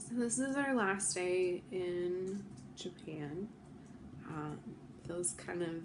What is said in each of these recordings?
So this is our last day in Japan. Feels kind of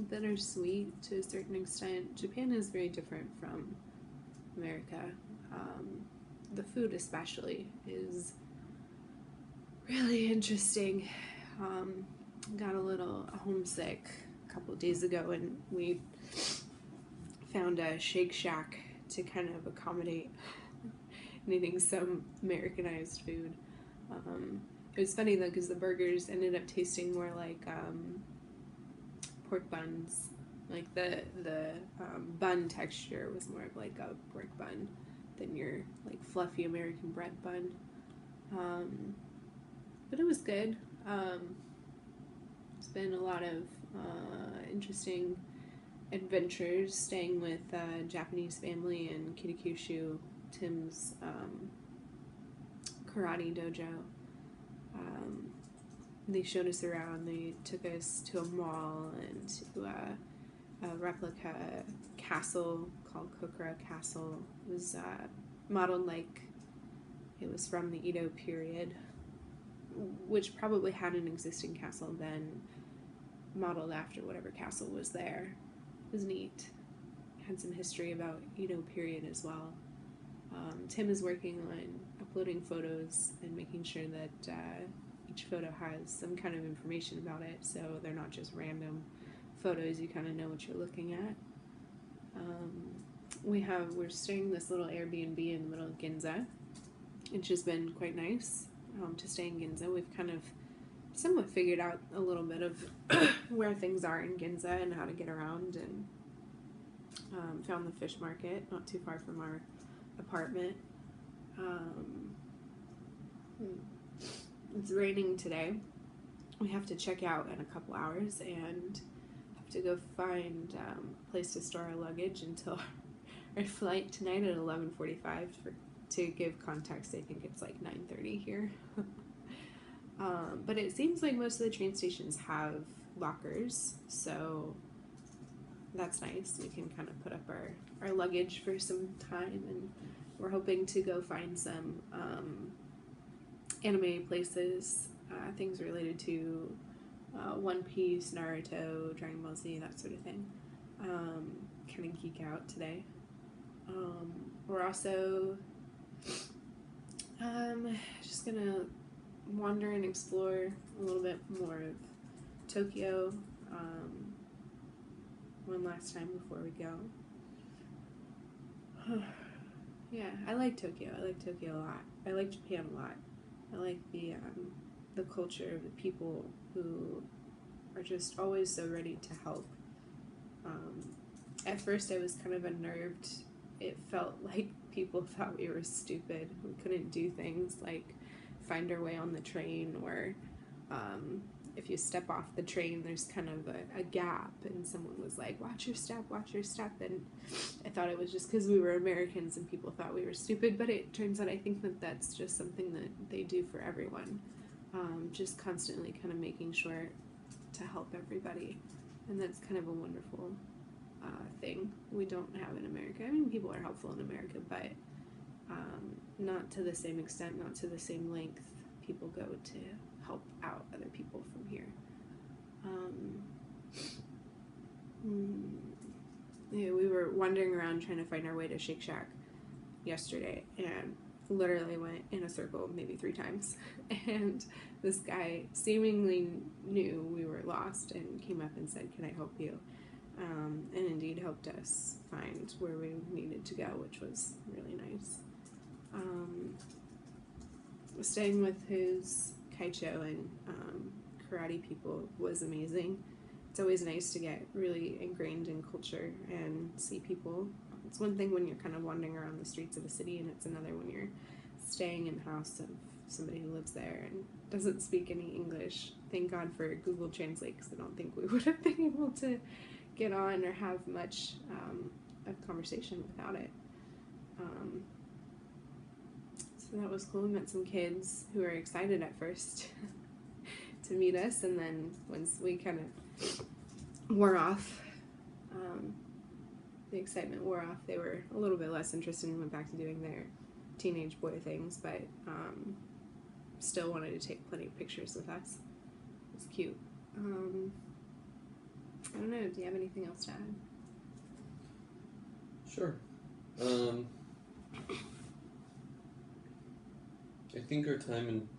bittersweet to a certain extent. Japan is very different from America. Um, the food, especially, is really interesting. Um, got a little homesick a couple of days ago, and we found a Shake Shack to kind of accommodate needing some Americanized food. Um, it was funny though because the burgers ended up tasting more like pork buns. Like the bun texture was more of like a brick bun than your like fluffy American bread bun. Um, but it was good. It's been a lot of interesting adventures staying with a Japanese family in Kitakyushu, Tim's karate dojo. Um, they showed us around. They took us to a mall and to a replica castle called Kokura Castle. It was modeled like it was from the Edo period, which probably had an existing castle then, modeled after whatever castle was there. It was neat. Had some history about Edo period as well. Tim is working on uploading photos and making sure that each photo has some kind of information about it, so they're not just random photos. You kind of know what you're looking at. We're staying in this little Airbnb in the middle of Ginza, which has been quite nice to stay in Ginza. We've kind of somewhat figured out a little bit of where things are in Ginza and how to get around, and found the fish market not too far from our apartment. It's raining today. We have to check out in a couple hours and have to go find a place to store our luggage until our flight tonight at 11:45. To give context, I think it's like 9:30 here. But it seems like most of the train stations have lockers, so that's nice. We can kind of put up our luggage for some time, and we're hoping to go find some anime places, things related to One Piece, Naruto, Dragon Ball Z, that sort of thing. Kind of geek out today. We're also just gonna wander and explore a little bit more of Tokyo one last time before we go. Yeah, I like Tokyo. I like Tokyo a lot. I like Japan a lot. I like the culture of the people who are just always so ready to help. At first, I was kind of unnerved. It felt like people thought we were stupid. We couldn't do things like find our way on the train, or if you step off the train, there's kind of a gap, and someone was like, watch your step, and I thought it was just because we were Americans and people thought we were stupid, but it turns out I think that that's just something that they do for everyone, just constantly kind of making sure to help everybody, and that's kind of a wonderful thing we don't have in America. I mean, people are helpful in America, but not to the same extent, not to the same length people go to help out other people from here. Yeah, we were wandering around trying to find our way to Shake Shack yesterday, and literally went in a circle maybe 3 times. And this guy seemingly knew we were lost and came up and said, "Can I help you?" And indeed helped us find where we needed to go, which was really nice. Staying with his kaicho and karate people was amazing. It's always nice to get really ingrained in culture and see people. It's one thing when you're kind of wandering around the streets of a city, and it's another when you're staying in the house of somebody who lives there and doesn't speak any English. Thank God for Google Translate, because I don't think we would have been able to get on or have much of conversation without it. So that was cool. We met some kids who were excited at first to meet us, and then once we kind of wore off, the excitement wore off, they were a little bit less interested and went back to doing their teenage boy things, but still wanted to take plenty of pictures with us. It's cute. I don't know. Do you have anything else to add? Sure. I think our time in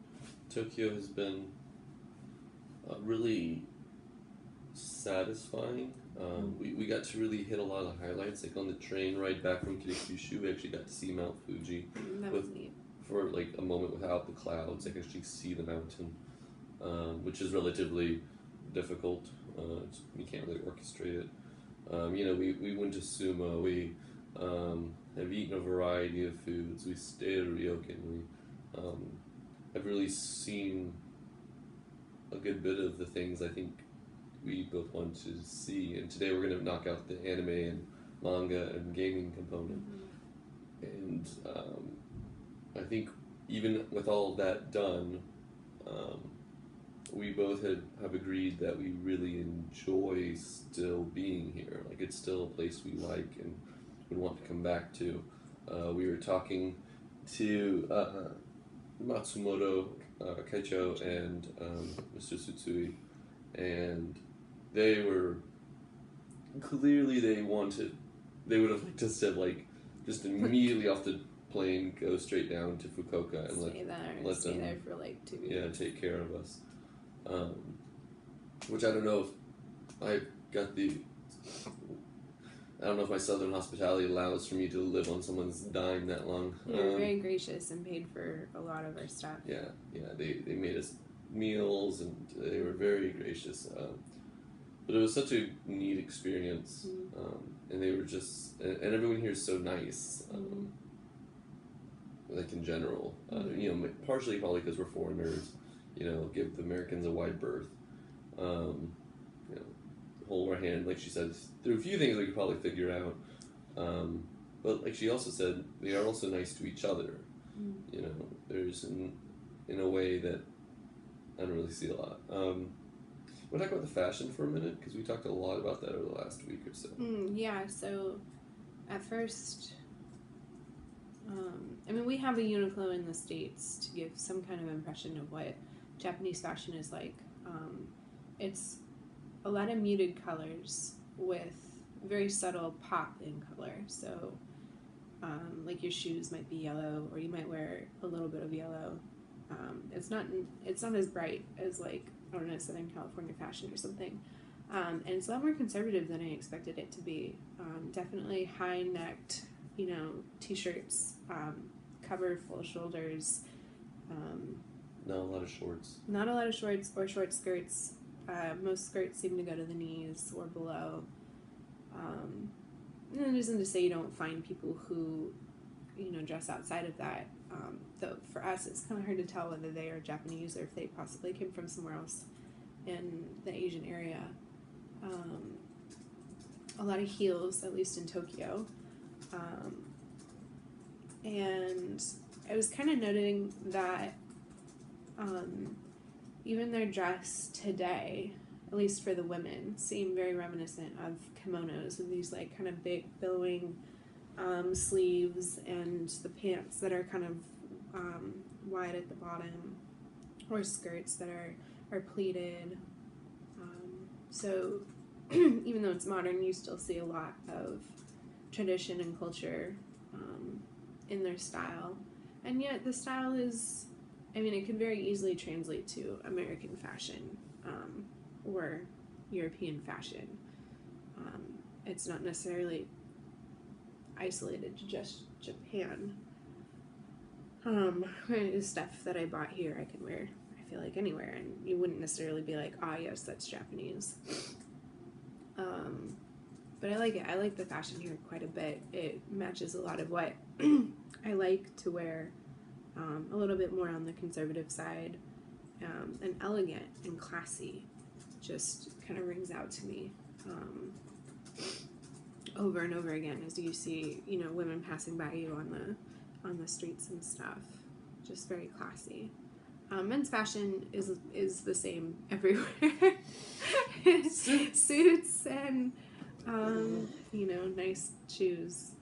Tokyo has been really satisfying. We got to really hit a lot of highlights. Like on the train ride back from Kitakyushu, we actually got to see Mount Fuji. That was neat. For like a moment without the clouds. I could actually see the mountain, which is relatively difficult. You can't really orchestrate it. We went to Sumo. We have eaten a variety of foods. We stayed at Ryokan. We have really seen a good bit of the things I think we both want to see. And today we're going to knock out the anime and manga and gaming component. And I think even with all of that done, we both have agreed that we really enjoy still being here. Like, it's still a place we like and we want to come back to. We were talking to Matsumoto Kaicho and Mr. Tsutsui, and they were clearly they would have liked us to like just immediately off the plane go straight down to Fukuoka and stay there for like 2 weeks. Yeah, take care of us. Which I don't know if I don't know if my southern hospitality allows for me to live on someone's dime that long. They were very gracious and paid for a lot of our stuff. Yeah, they made us meals and they were very gracious. But it was such a neat experience, and they were just, and everyone here is so nice, like in general. Partially probably because we're foreigners, give the Americans a wide berth. Hold our hand, like she said. There are a few things we could probably figure out, but like she also said, they are also nice to each other. There's in a way that I don't really see a lot. We'll talk about the fashion for a minute, because we talked a lot about that over the last week or so. So at first, we have a Uniqlo in the States to give some kind of impression of what Japanese fashion is like. It's a lot of muted colors with very subtle pop in color. So, like your shoes might be yellow, or you might wear a little bit of yellow. It's not as bright as like, I don't know, Southern California fashion or something. And it's a lot more conservative than I expected it to be. Definitely high-necked, t-shirts, cover full shoulders. Not a lot of shorts. Not a lot of shorts or short skirts. Most skirts seem to go to the knees or below. And that isn't to say you don't find people who, dress outside of that. Though for us, it's kind of hard to tell whether they are Japanese or if they possibly came from somewhere else in the Asian area. A lot of heels, at least in Tokyo. And I was kind of noting that even their dress today, at least for the women, seem very reminiscent of kimonos with these like kind of big billowing sleeves and the pants that are kind of wide at the bottom, or skirts that are pleated. So even though it's modern, you still see a lot of tradition and culture in their style. And yet the style is, it could very easily translate to American fashion or European fashion. It's not necessarily isolated to just Japan. The stuff that I bought here I can wear, I feel like, anywhere, and you wouldn't necessarily be like, yes, that's Japanese. But I like it. I like the fashion here quite a bit. It matches a lot of what I like to wear, a little bit more on the conservative side, and elegant and classy. Just kind of rings out to me over and over again as you see, women passing by you on the streets and stuff. Just very classy. Men's fashion is the same everywhere. Suits and nice shoes.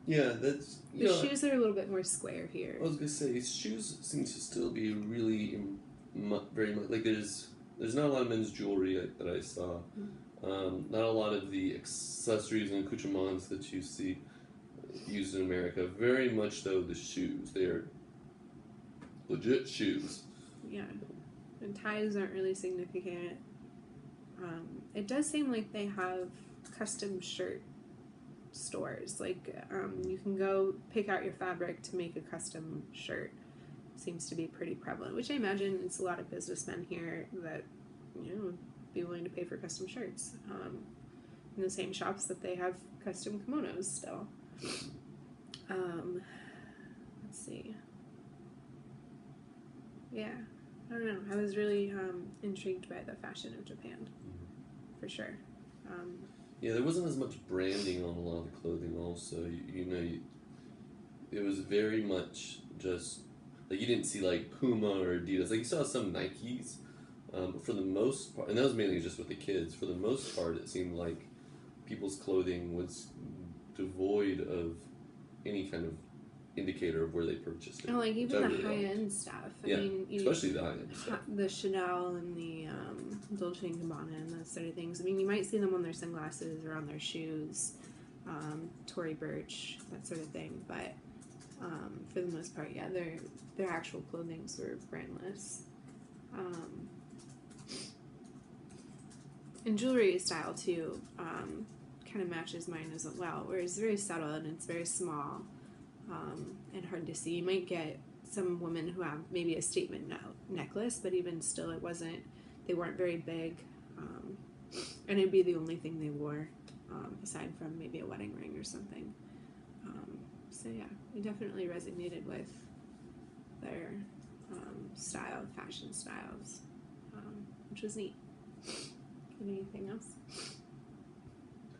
Yeah, that's The shoes are a little bit more square here. I was gonna say shoes seem to still be really very much like there's not a lot of men's jewelry that I saw. Not a lot of the accessories and accoutrements that you see used in America. Very much though the shoes. They are legit shoes. Yeah, and ties aren't really significant. It does seem like they have custom shirt stores. Like you can go pick out your fabric to make a custom shirt. Seems to be pretty prevalent, which I imagine it's a lot of businessmen here that would be willing to pay for custom shirts. In the same shops that they have custom kimonos still. Let's see. Yeah, I don't know. I was really intrigued by the fashion of Japan, for sure. Yeah, there wasn't as much branding on a lot of the clothing. Also, it was very much just like you didn't see like Puma or Adidas. Like you saw some Nikes, but for the most part, and that was mainly just with the kids. For the most part, it seemed like people's clothing was devoid of any kind of indicator of where they purchased it. Oh, like even the high-end stuff. I mean, especially the high-end stuff. The Chanel and the Dolce & Gabbana and those sort of things. I mean, you might see them on their sunglasses or on their shoes, Tory Burch, that sort of thing. But for the most part, yeah, their actual clothings were brandless. And jewelry style, too, kind of matches mine as well, where it's very subtle and it's very small. And hard to see. You might get some women who have maybe a statement necklace, but even still, they weren't very big, and it'd be the only thing they wore, aside from maybe a wedding ring or something. So yeah, we definitely resonated with their fashion styles, which was neat. Anything else?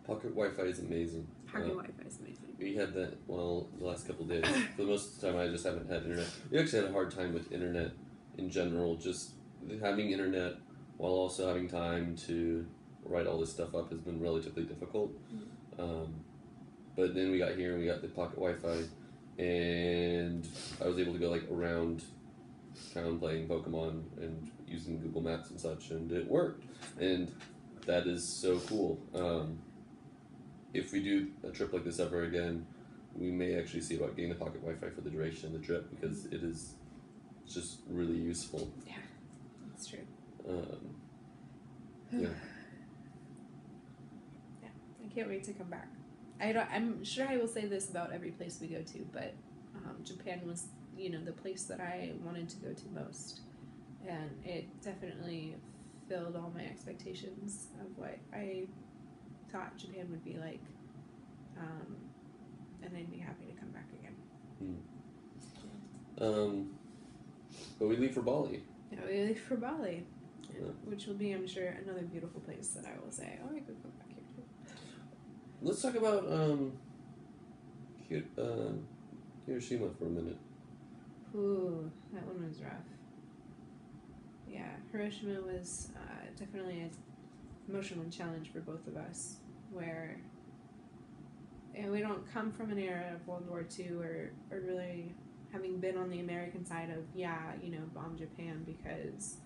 Pocket Wi-Fi is amazing. Pocket Wi-Fi is amazing. We had that, the last couple of days. For the most of the time, I just haven't had internet. We actually had a hard time with internet in general. Just having internet while also having time to write all this stuff up has been relatively difficult. But then we got here and we got the pocket Wi-Fi, and I was able to go like around town playing Pokemon and using Google Maps and such, and it worked. And that is so cool. If we do a trip like this ever again, we may actually see about getting the pocket Wi-Fi for the duration of the trip because it's just really useful. Yeah, that's true. Yeah. Yeah, I can't wait to come back. I'm sure I will say this about every place we go to, but Japan was, the place that I wanted to go to most, and it definitely filled all my expectations of what I thought Japan would be like, and I'd be happy to come back again. But we leave for Bali. Yeah, we leave for Bali, which will be, I'm sure, another beautiful place that I will say, I could come back here too. Let's talk about Hiroshima for a minute. Ooh, that one was rough. Yeah, Hiroshima was definitely an emotional challenge for both of us, where we don't come from an era of World War II or really having been on the American side of, bomb Japan because,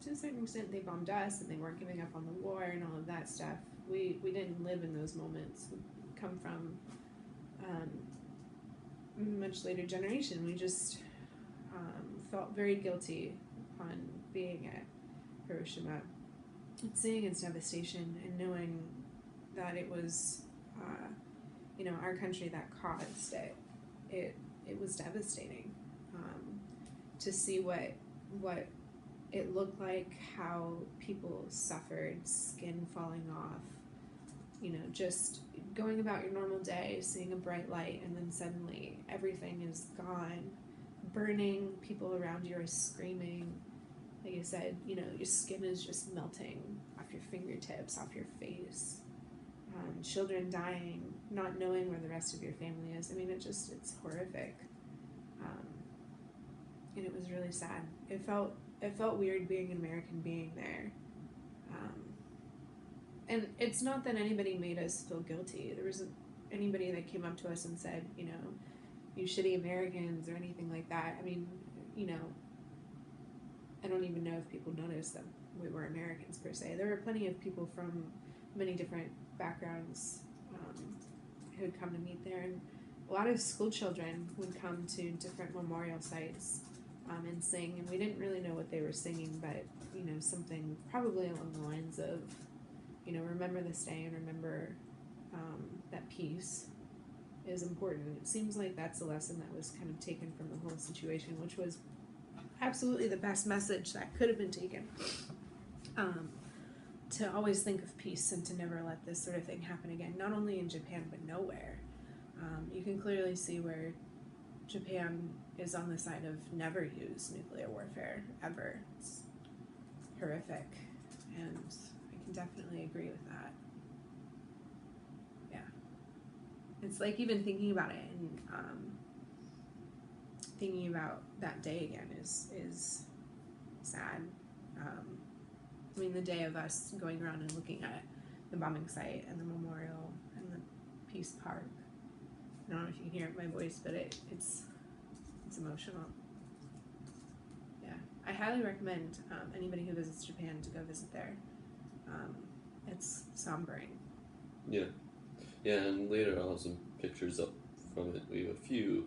to a certain extent they bombed us and they weren't giving up on the war and all of that stuff. We didn't live in those moments. We come from a much later generation. We just felt very guilty upon being at Hiroshima, seeing its devastation and knowing that it was, our country that caused it. It was devastating to see what it looked like, how people suffered, skin falling off, just going about your normal day, seeing a bright light, and then suddenly everything is gone, burning, people around you are screaming. Like I said, your skin is just melting off your fingertips, off your face. Children dying, not knowing where the rest of your family is. I mean, it's horrific. And it was really sad. It felt weird being an American being there. And it's not that anybody made us feel guilty. anybody that came up to us and said, you know, you shitty Americans or anything like that. I mean, you know, I don't even know if people noticed that we were Americans per se. There were plenty of people from many different backgrounds who would come to meet there, and a lot of school children would come to different memorial sites and sing, and we didn't really know what they were singing, but, you know, something probably along the lines of, you know, remember this day and remember that peace is important. It seems like that's a lesson that was kind of taken from the whole situation, which was absolutely the best message that could have been taken. To always think of peace and to never let this sort of thing happen again, not only in Japan but nowhere. You can clearly see where Japan is on the side of never use nuclear warfare ever. It's horrific, and I can definitely agree with that. Yeah, it's like even thinking about it and thinking about that day again is sad. I mean, the day of us going around and looking at the bombing site and the memorial and the Peace Park. I don't know if you can hear my voice, but it's emotional. Yeah, I highly recommend anybody who visits Japan to go visit there. It's sombering. Yeah, and later I'll have some pictures up from it. We have a few,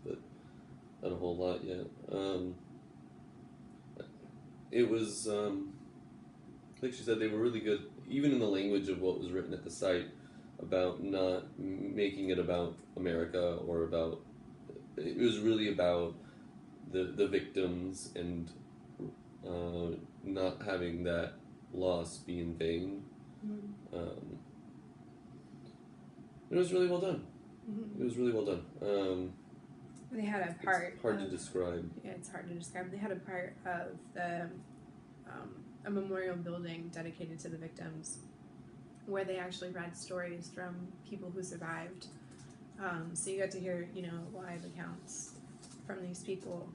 but not a whole lot yet. It was, like she said, they were really good, even in the language of what was written at the site, about not making it about America or about. It was really about the victims and not having that loss be in vain. Mm-hmm. It was really well done. Mm-hmm. It was really well done. They had a part. It's hard to describe. Yeah, it's hard to describe. They had a part of the a memorial building dedicated to the victims, where they actually read stories from people who survived. So you got to hear, you know, live accounts from these people.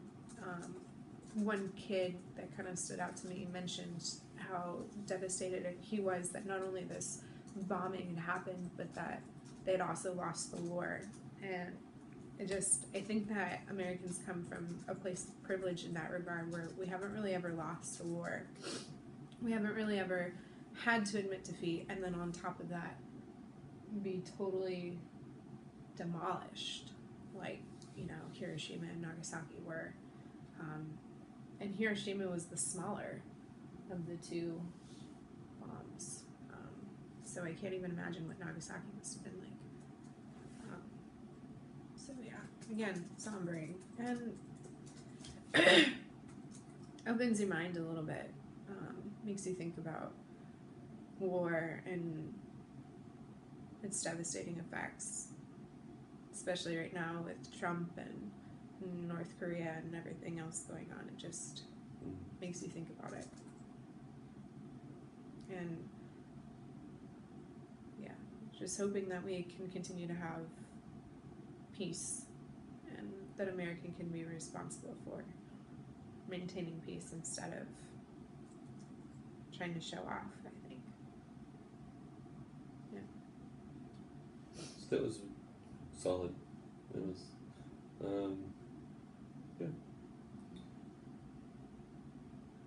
One kid that kind of stood out to me mentioned how devastated he was that not only this bombing had happened, but that they'd also lost the war. And I think that Americans come from a place of privilege in that regard, where we haven't really ever lost a war. We haven't really ever had to admit defeat, and then on top of that, be totally demolished, like, you know, Hiroshima and Nagasaki were. And Hiroshima was the smaller of the two bombs. So I can't even imagine what Nagasaki must have been like. So yeah, again, sombering. And opens your mind a little bit. Makes you think about war and its devastating effects, especially right now with Trump and North Korea and everything else going on. It just makes you think about it. And yeah, just hoping that we can continue to have peace and that America can be responsible for maintaining peace instead of trying to show off, I think. Yeah. That was solid. It was, yeah.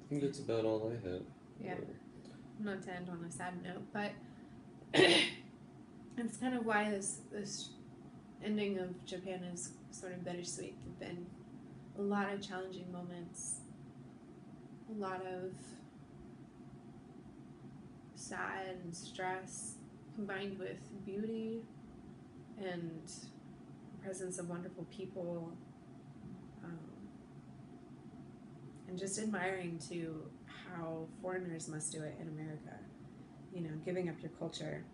I think that's about all I have. Yeah. Not to end on a sad note, but it's kind of why this ending of Japan is sort of bittersweet. There've been a lot of challenging moments, a lot of sad and stress combined with beauty and the presence of wonderful people, and just admiring to how foreigners must do it in America, you know, giving up your culture,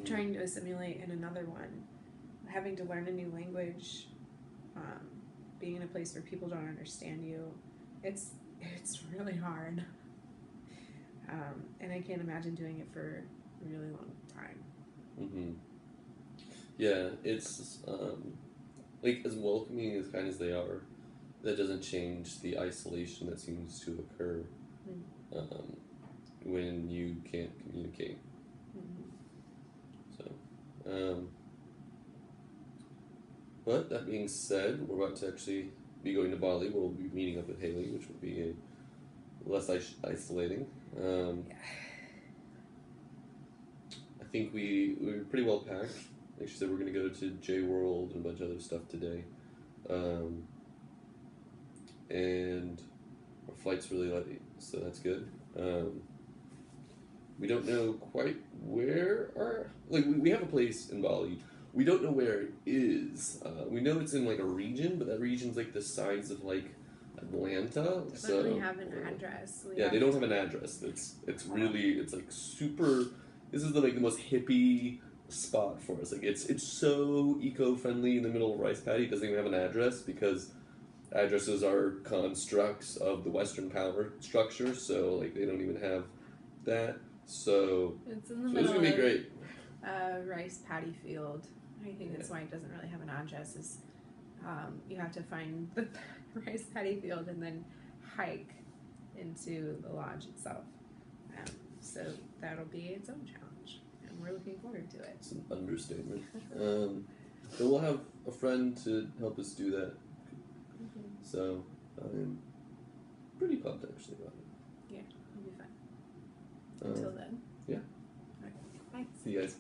trying to assimilate in another one, having to learn a new language, being in a place where people don't understand you. It's really hard. And I can't imagine doing it for a really long time. Mm-hmm. Yeah, it's like as welcoming as kind as they are, that doesn't change the isolation that seems to occur when you can't communicate. Mm-hmm. So Um, but that being said, we're about to actually be going to Bali. We'll be meeting up with Haley, which will be less isolating. Yeah. I think we were pretty well packed. Like she said, we're going to go to J World and a bunch of other stuff today. And our flight's really late, so that's good. We don't know quite where we have a place in Bali. We don't know where it is. We know it's in like a region, but that region's like the size of like Atlanta. Doesn't really have an address. They don't have an address. It's really like super. This is the most hippie spot for us. Like it's so eco-friendly in the middle of rice paddy. It doesn't even have an address because addresses are constructs of the Western power structure. So like they don't even have that. So it's in the it's middle gonna be of great. Rice paddy field. I think that's why it doesn't really have an address. Is you have to find the rice paddy field and then hike into the lodge itself. So that'll be its own challenge, and we're looking forward to it. It's an understatement. But we'll have a friend to help us do that. Mm-hmm. So I'm pretty pumped actually about it. Yeah, it'll be fun. Until then. Yeah. All right. Bye. See you guys.